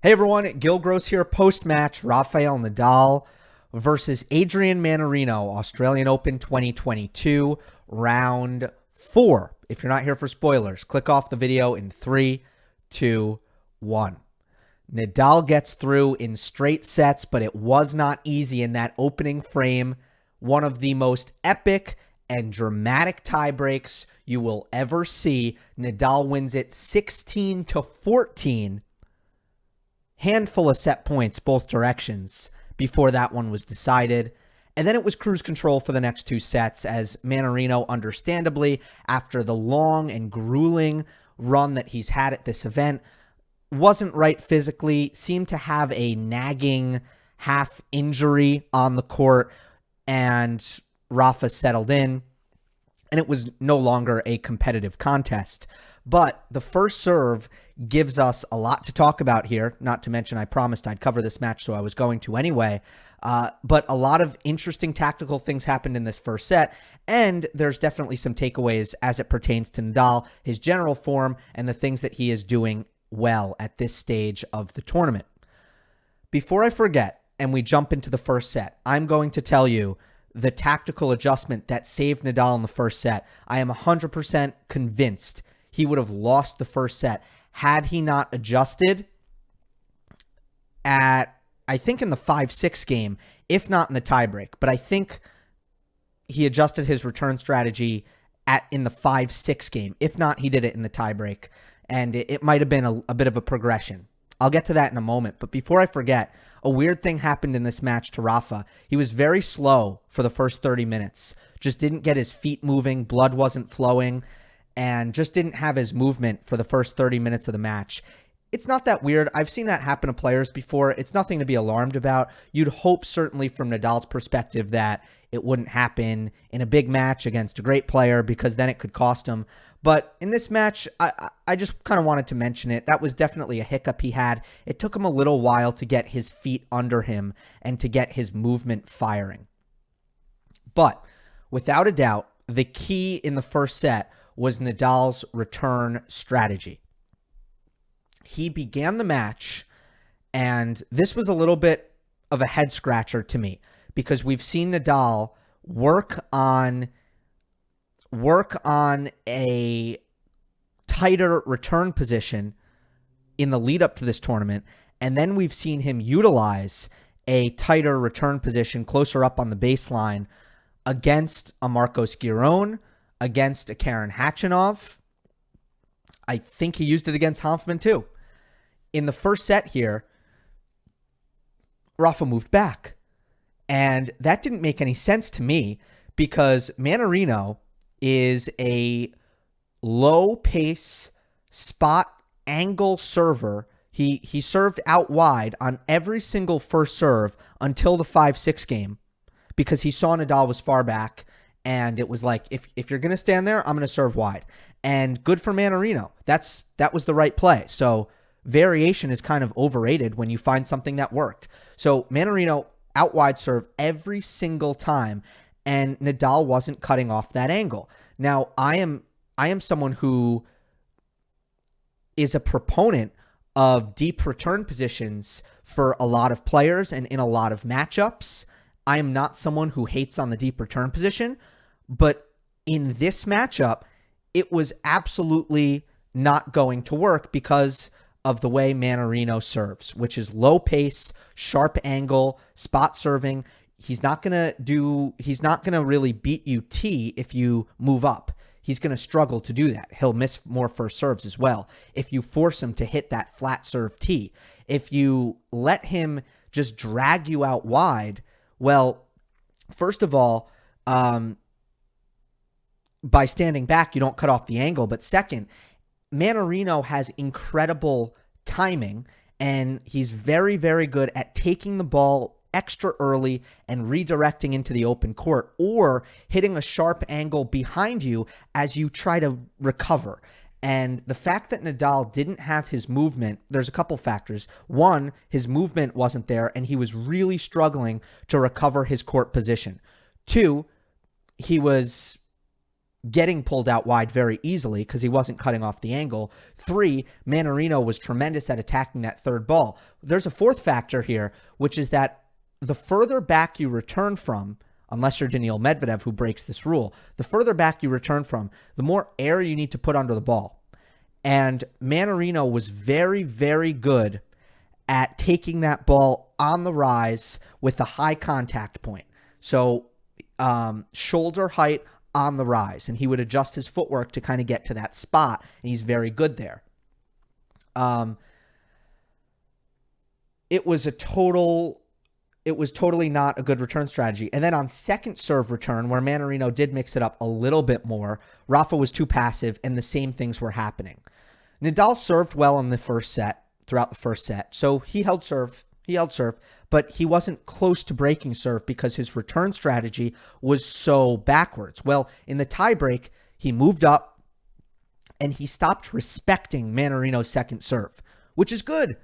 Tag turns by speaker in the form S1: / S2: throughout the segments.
S1: Hey everyone, Gill Gross here. Post-match, Rafael Nadal versus Adrian Mannarino, Australian Open 2022, round 4. If you're not here for spoilers, click off the video in 3, 2, 1. Nadal gets through in straight sets, but it was not easy in that opening frame. One of the most epic and dramatic tiebreaks you will ever see. Nadal wins it 16-14. Handful of set points both directions before that one was decided. And then it was cruise control for the next 2 sets as Mannarino, understandably, after the long and grueling run that he's had at this event, wasn't right physically, seemed to have a nagging half injury on the court, and Rafa settled in, and it was no longer a competitive contest. But the first serve gives us a lot to talk about here, not to mention I promised I'd cover this match, so I was going to anyway. But a lot of interesting tactical things happened in this first set, and there's definitely some takeaways as it pertains to Nadal, his general form, and the things that he is doing well at this stage of the tournament. Before I forget, and we jump into the first set, I'm going to tell you the tactical adjustment that saved Nadal in the first set. I am 100% convinced he would have lost the first set had he not adjusted at, I think, in the 5-6 game, if not in the tiebreak. But I think he adjusted his return strategy in the 5-6 game. If not, he did it in the tiebreak. And it might have been a bit of a progression. I'll get to that in a moment. But before I forget, a weird thing happened in this match to Rafa. He was very slow for the first 30 minutes. Just didn't get his feet moving. Blood wasn't flowing. And just didn't have his movement for the first 30 minutes of the match. It's not that weird. I've seen that happen to players before. It's nothing to be alarmed about. You'd hope, certainly from Nadal's perspective, that it wouldn't happen in a big match against a great player, because then it could cost him. But in this match, I just kind of wanted to mention it. That was definitely a hiccup he had. It took him a little while to get his feet under him and to get his movement firing. But without a doubt, the key in the first set was Nadal's return strategy. He began the match, and this was a little bit of a head scratcher to me, because we've seen Nadal work on a tighter return position in the lead up to this tournament, and then we've seen him utilize a tighter return position closer up on the baseline against a Marcos Giron, against a Karen Khachanov. I think he used it against Hanfman too. In the first set here, Rafa moved back. And that didn't make any sense to me, because Mannarino is a low-pace spot angle server. He served out wide on every single first serve until the 5-6 game, because he saw Nadal was far back. And it was like, if you're going to stand there, I'm going to serve wide. And good for Mannarino. That was the right play. So variation is kind of overrated when you find something that worked. So Mannarino out wide serve every single time, and Nadal wasn't cutting off that angle. Now, I am someone who is a proponent of deep return positions for a lot of players and in a lot of matchups. I am not someone who hates on the deep return position, but in this matchup, it was absolutely not going to work because of the way Mannarino serves, which is low pace, sharp angle, spot serving. He's not going to really beat you T if you move up. He's going to struggle to do that. He'll miss more first serves as well if you force him to hit that flat serve T. If you let him just drag you out wide, well, first of all, by standing back, you don't cut off the angle. But second, Mannarino has incredible timing, and he's very, very good at taking the ball extra early and redirecting into the open court, or hitting a sharp angle behind you as you try to recover. And the fact that Nadal didn't have his movement, there's a couple factors. One, his movement wasn't there, and he was really struggling to recover his court position. Two, he was getting pulled out wide very easily because he wasn't cutting off the angle. 3, Mannarino was tremendous at attacking that third ball. There's a fourth factor here, which is that the further back you return from, unless you're Daniil Medvedev, who breaks this rule, the further back you return from, the more air you need to put under the ball. And Mannarino was very, very good at taking that ball on the rise with a high contact point. So shoulder height on the rise, and he would adjust his footwork to kind of get to that spot, and he's very good there. It was totally not a good return strategy. And then on second serve return, where Mannarino did mix it up a little bit more, Rafa was too passive, and the same things were happening. Nadal served well in the first set, throughout the first set, so he held serve, but he wasn't close to breaking serve because his return strategy was so backwards. Well, in the tiebreak, he moved up and he stopped respecting Mannarino's second serve, which is good.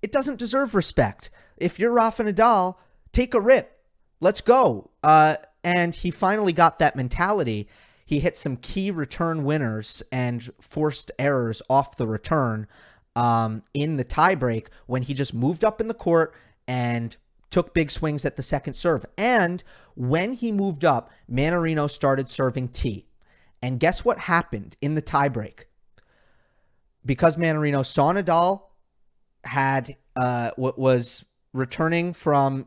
S1: It doesn't deserve respect. If you're Rafa Nadal, take a rip. Let's go. And he finally got that mentality. He hit some key return winners and forced errors off the return in the tiebreak when he just moved up in the court and took big swings at the second serve. And when he moved up, Mannarino started serving T. And guess what happened in the tiebreak? Because Mannarino saw Nadal had was returning from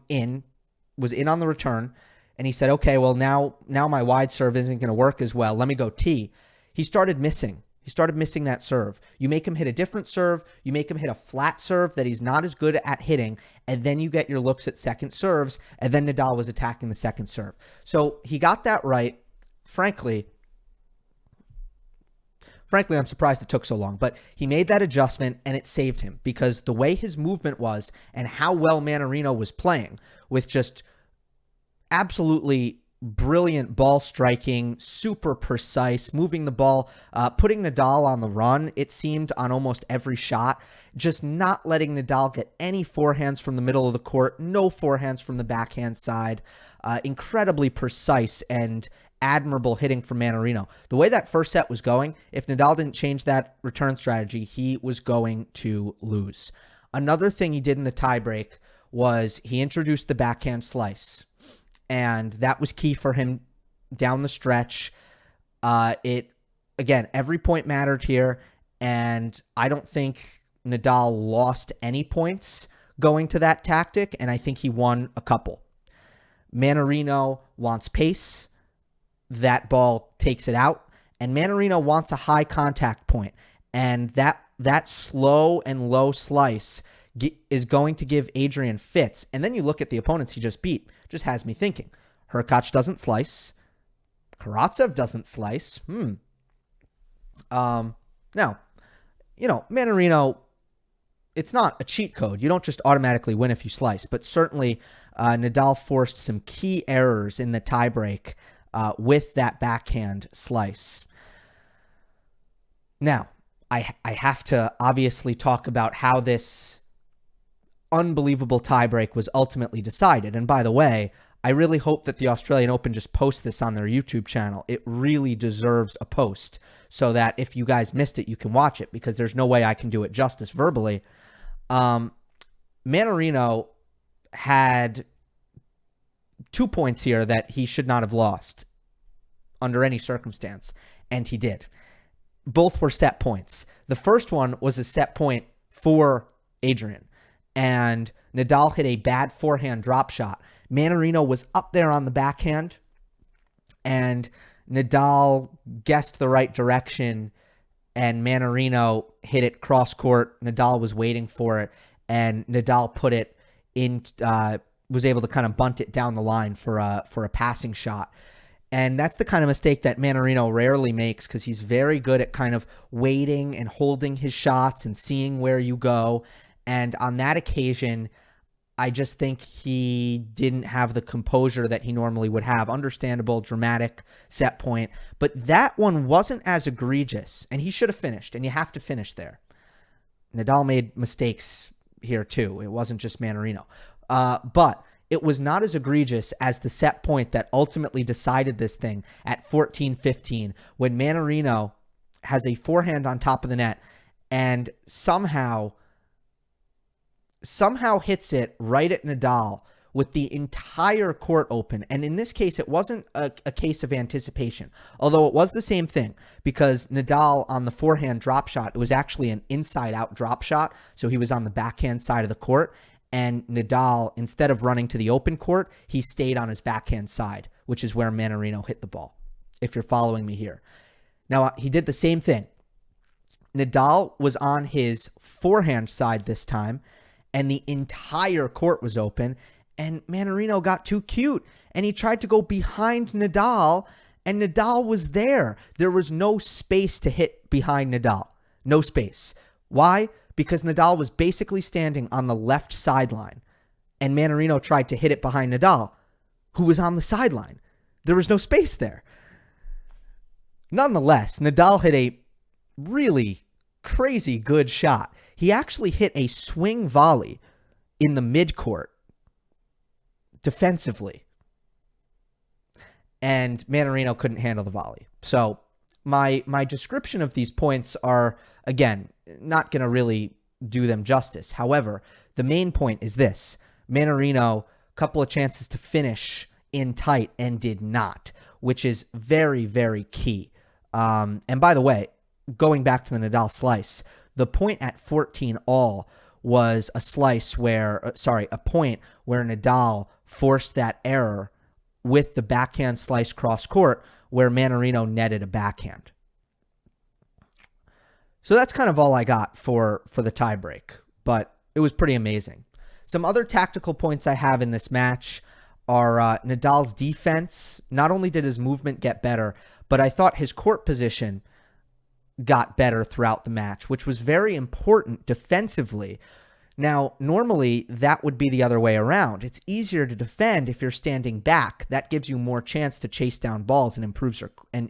S1: was in on the return, and he said, okay, well, now my wide serve isn't going to work as well. Let me go T. He started missing. He started missing that serve. You make him hit a different serve. You make him hit a flat serve that he's not as good at hitting, and then you get your looks at second serves, and then Nadal was attacking the second serve. So he got that right. Frankly, I'm surprised it took so long, but he made that adjustment, and it saved him because the way his movement was and how well Mannarino was playing with just absolutely brilliant ball striking, super precise, moving the ball, putting Nadal on the run, it seemed, on almost every shot, just not letting Nadal get any forehands from the middle of the court, no forehands from the backhand side, incredibly precise and admirable hitting from Mannarino. The way that first set was going, if Nadal didn't change that return strategy, he was going to lose. Another thing he did in the tiebreak was he introduced the backhand slice. And that was key for him down the stretch. Again, every point mattered here, and I don't think Nadal lost any points going to that tactic, and I think he won a couple. Mannarino wants pace. That ball takes it out, and Mannarino wants a high contact point, and that slow and low slice is going to give Adrian fits. And then you look at the opponents he just beat, just has me thinking. Hurkacz doesn't slice. Karatsev doesn't slice. Now, Mannarino, it's not a cheat code. You don't just automatically win if you slice, but certainly Nadal forced some key errors in the tiebreak with that backhand slice. Now, I have to obviously talk about how this unbelievable tiebreak was ultimately decided. And by the way, I really hope that the Australian Open just posts this on their YouTube channel. It really deserves a post so that if you guys missed it, you can watch it, because there's no way I can do it justice verbally. Mannarino had 2 points here that he should not have lost under any circumstance, and he did. Both were set points. The first one was a set point for Adrian, and Nadal hit a bad forehand drop shot. Mannarino was up there on the backhand, and Nadal guessed the right direction, and Mannarino hit it cross court. Nadal was waiting for it, and Nadal put it in, was able to kind of bunt it down the line for a passing shot. And that's the kind of mistake that Mannarino rarely makes, because he's very good at kind of waiting and holding his shots and seeing where you go. And on that occasion, I just think he didn't have the composure that he normally would have. Understandable, dramatic set point. But that one wasn't as egregious, and he should have finished, and you have to finish there. Nadal made mistakes here too. It wasn't just Mannarino. But it was not as egregious as the set point that ultimately decided this thing at 14-15 when Mannarino has a forehand on top of the net and somehow hits it right at Nadal with the entire court open. And in this case, it wasn't a case of anticipation, although it was the same thing, because Nadal on the forehand drop shot, it was actually an inside-out drop shot, so he was on the backhand side of the court, and Nadal, instead of running to the open court, he stayed on his backhand side, which is where Mannarino hit the ball, if you're following me here. Now, he did the same thing. Nadal was on his forehand side this time, and the entire court was open, and Mannarino got too cute, and he tried to go behind Nadal, and Nadal was there. There was no space to hit behind Nadal. No space. Why? Because Nadal was basically standing on the left sideline, and Mannarino tried to hit it behind Nadal, who was on the sideline. There was no space there. Nonetheless, Nadal hit a really crazy good shot. He actually hit a swing volley in the midcourt defensively, and Mannarino couldn't handle the volley. So my description of these points are, again, not going to really do them justice. However, the main point is this. Mannarino, a couple of chances to finish in tight and did not, which is very, very key. And by the way, going back to the Nadal slice, the point at 14 all was a slice where, a point where Nadal forced that error with the backhand slice cross court where Mannarino netted a backhand. So that's kind of all I got for the tiebreak, but it was pretty amazing. Some other tactical points I have in this match are Nadal's defense. Not only did his movement get better, but I thought his court position got better throughout the match, which was very important defensively. Now, normally that would be the other way around. It's easier to defend if you're standing back. That gives you more chance to chase down balls and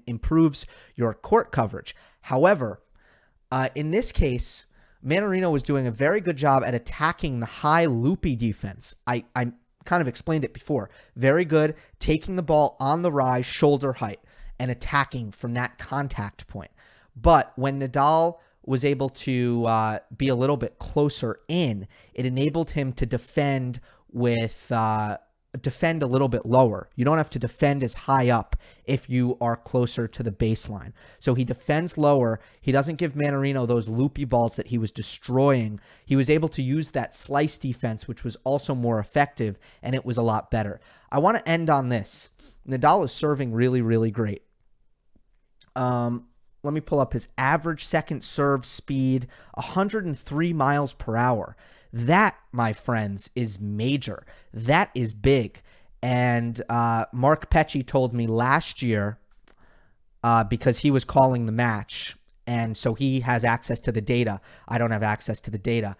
S1: improves your court coverage. However, in this case, Mannarino was doing a very good job at attacking the high loopy defense. I kind of explained it before. Very good, taking the ball on the rise, shoulder height, and attacking from that contact point. But when Nadal was able to be a little bit closer in, it enabled him to defend a little bit lower. You don't have to defend as high up if you are closer to the baseline. So he defends lower. He doesn't give Mannarino those loopy balls that he was destroying. He was able to use that slice defense, which was also more effective, and it was a lot better. I want to end on this. Nadal is serving really, really great. Let me pull up his average second serve speed, 103 miles per hour. That, my friends, is major. That is big. And Mark Pecci told me last year, because he was calling the match, and so he has access to the data. I don't have access to the data.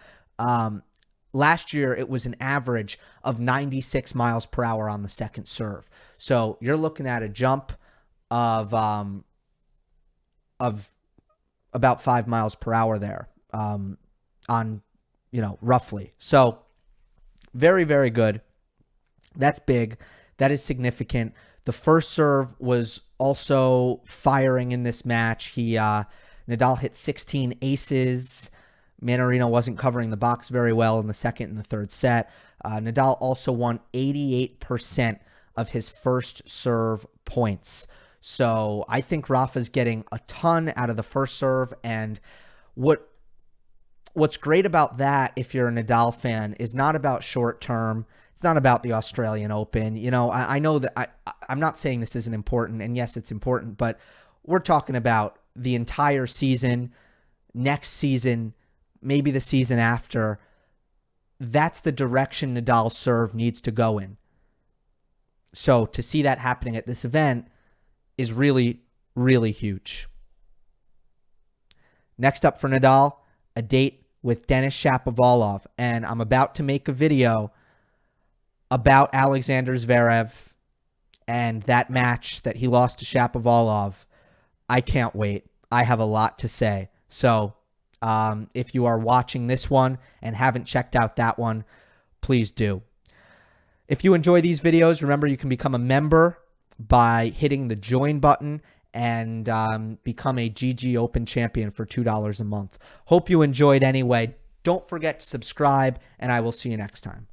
S1: Last year, it was an average of 96 miles per hour on the second serve. So you're looking at a jump of about 5 miles per hour there roughly. So very, very good. That's big. That is significant. The first serve was also firing in this match. Nadal hit 16 aces. Mannarino wasn't covering the box very well in the second and the third set. Nadal also won 88% of his first serve points. So I think Rafa's getting a ton out of the first serve. And what's great about that, if you're a Nadal fan, is not about short term. It's not about the Australian Open. I know that I'm not saying this isn't important, and yes, it's important, but we're talking about the entire season, next season, maybe the season after. That's the direction Nadal's serve needs to go in. So to see that happening at this event is really, really huge. Next up for Nadal, a date with Denis Shapovalov. And I'm about to make a video about Alexander Zverev and that match that he lost to Shapovalov. I can't wait. I have a lot to say. So if you are watching this one and haven't checked out that one, please do. If you enjoy these videos, remember you can become a member by hitting the join button and become a GG Open champion for $2 a month. Hope you enjoyed anyway. Don't forget to subscribe, and I will see you next time.